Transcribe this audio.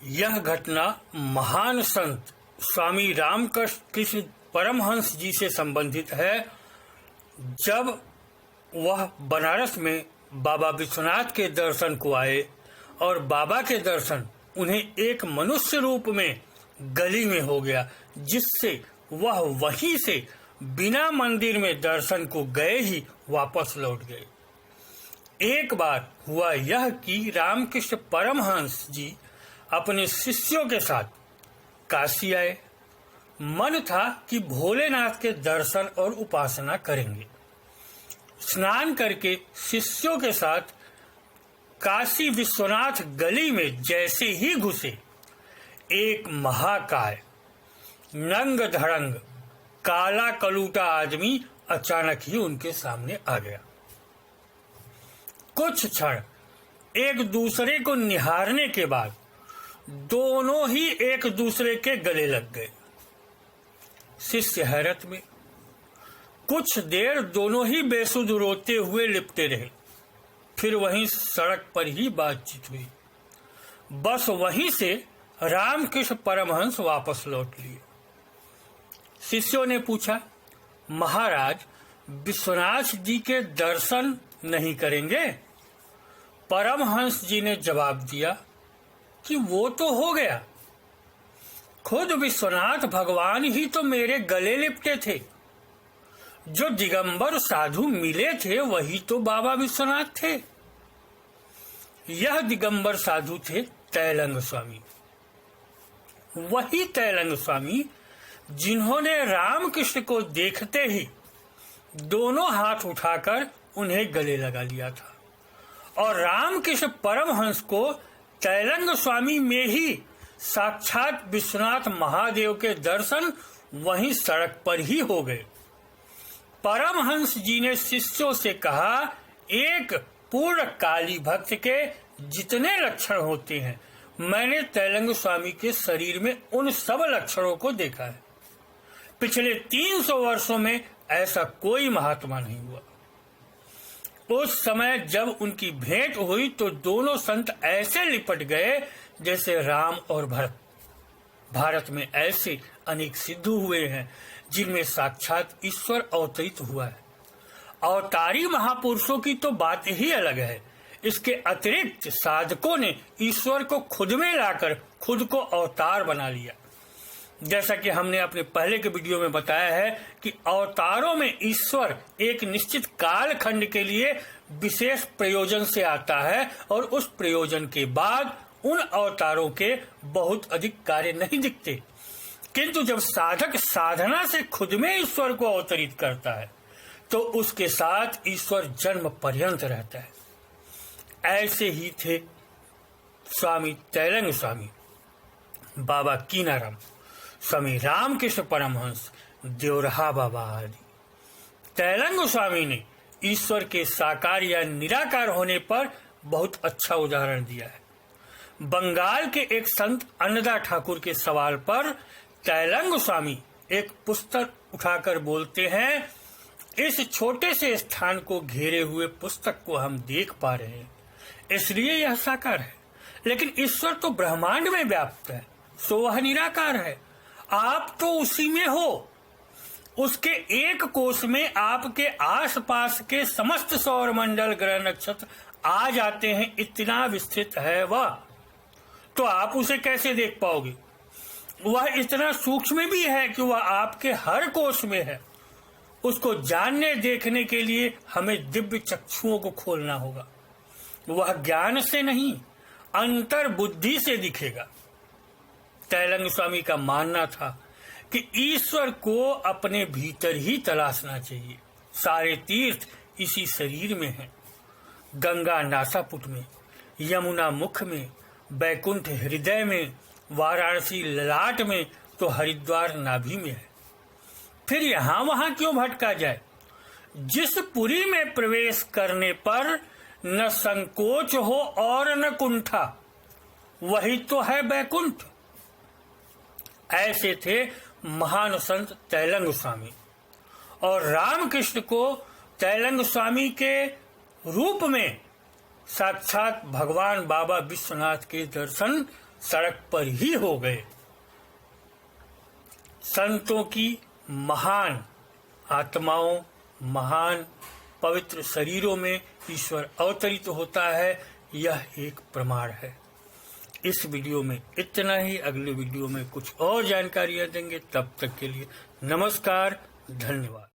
यह घटना महान संत स्वामी रामकृष्ण परमहंस जी से संबंधित है। जब वह बनारस में बाबा विश्वनाथ के दर्शन को आए और बाबा के दर्शन उन्हें एक मनुष्य रूप में गली में हो गया, जिससे वह वहीं से बिना मंदिर में दर्शन को गए ही वापस लौट गए। एक बार हुआ यह कि रामकृष्ण परमहंस जी अपने शिष्यों के साथ काशी आए। मन था कि भोलेनाथ के दर्शन और उपासना करेंगे। स्नान करके शिष्यों के साथ काशी विश्वनाथ गली में जैसे ही घुसे, एक महाकाय नंग धड़ंग काला कलूटा आदमी अचानक ही उनके सामने आ गया। कुछ क्षण एक दूसरे को निहारने के बाद दोनों ही एक दूसरे के गले लग गए। शिष्य हैरत में। कुछ देर दोनों ही बेसुध रोते हुए लिपटे रहे। फिर वहीं सड़क पर ही बातचीत हुई। बस वहीं से रामकृष्ण परमहंस वापस लौट लिए। शिष्यों ने पूछा, महाराज विश्वनाथ जी के दर्शन नहीं करेंगे? परमहंस जी ने जवाब दिया कि वो तो हो गया। खुद विश्वनाथ भगवान ही तो मेरे गले लिपटे थे। जो दिगंबर साधु मिले थे वही तो बाबा विश्वनाथ थे। यह दिगंबर साधु थे तैलंग स्वामी। वही तैलंग स्वामी जिन्होंने रामकृष्ण को देखते ही दोनों हाथ उठाकर उन्हें गले लगा लिया था और रामकृष्ण परमहंस को तैलंग स्वामी में ही साक्षात विश्वनाथ महादेव के दर्शन वहीं सड़क पर ही हो गए। परमहंस जी ने शिष्यों से कहा, एक पूर्ण काली भक्त के जितने लक्षण होते हैं मैंने तैलंग स्वामी के शरीर में उन सब लक्षणों को देखा है। पिछले 300 वर्षों में ऐसा कोई महात्मा नहीं हुआ। उस समय जब उनकी भेंट हुई तो दोनों संत ऐसे लिपट गए जैसे राम और भरत। भारत में ऐसे अनेक सिद्धू हुए हैं जिनमें साक्षात ईश्वर अवतरित हुआ है। अवतारी महापुरुषों की तो बात ही अलग है। इसके अतिरिक्त साधकों ने ईश्वर को खुद में लाकर खुद को अवतार बना लिया। जैसा कि हमने अपने पहले के वीडियो में बताया है कि अवतारों में ईश्वर एक निश्चित काल खंड के लिए विशेष प्रयोजन से आता है और उस प्रयोजन के बाद उन अवतारों के बहुत अधिक कार्य नहीं दिखते, किंतु जब साधक साधना से खुद में ईश्वर को अवतरित करता है तो उसके साथ ईश्वर जन्म पर्यंत रहता है। ऐसे ही थे स्वामी तैलंग स्वामी, बाबा कीनाराम, स्वामी रामकृष्ण परमहंस, देवरहा बाबा आदि। तैलंग स्वामी ने ईश्वर के साकार या निराकार होने पर बहुत अच्छा उदाहरण दिया है। बंगाल के एक संत अन्नदा ठाकुर के सवाल पर तैलंग स्वामी एक पुस्तक उठाकर बोलते हैं, इस छोटे से स्थान को घेरे हुए पुस्तक को हम देख पा रहे हैं, इसलिए यह साकार है। लेकिन ईश्वर तो ब्रह्मांड में व्याप्त है, सो वह निराकार है। आप तो उसी में हो। उसके एक कोष में आपके आसपास के समस्त सौर मंडल ग्रह नक्षत्र आ जाते हैं, इतना विस्तृत है वह। तो आप उसे कैसे देख पाओगे? वह इतना सूक्ष्म भी है कि वह आपके हर कोष में है। उसको जानने देखने के लिए हमें दिव्य चक्षुओं को खोलना होगा। वह ज्ञान से नहीं, अंतर बुद्धि से दिखेगा। तैलंग स्वामी का मानना था कि ईश्वर को अपने भीतर ही तलाशना चाहिए। सारे तीर्थ इसी शरीर में हैं। गंगा नासापुट में, यमुना मुख में, बैकुंठ हृदय में, वाराणसी ललाट में, तो हरिद्वार नाभि में है। फिर यहाँ वहां क्यों भटका जाए? जिस पुरी में प्रवेश करने पर न संकोच हो और न कुंठा, वही तो है बैकुंठ। ऐसे थे महान संत तैलंग स्वामी। और रामकृष्ण को तैलंग स्वामी के रूप में साक्षात भगवान बाबा विश्वनाथ के दर्शन सड़क पर ही हो गए। संतों की महान आत्माओं, महान पवित्र शरीरों में ईश्वर अवतरित होता है, यह एक प्रमाण है। इस वीडियो में इतना ही। अगले वीडियो में कुछ और जानकारियां देंगे। तब तक के लिए नमस्कार, धन्यवाद।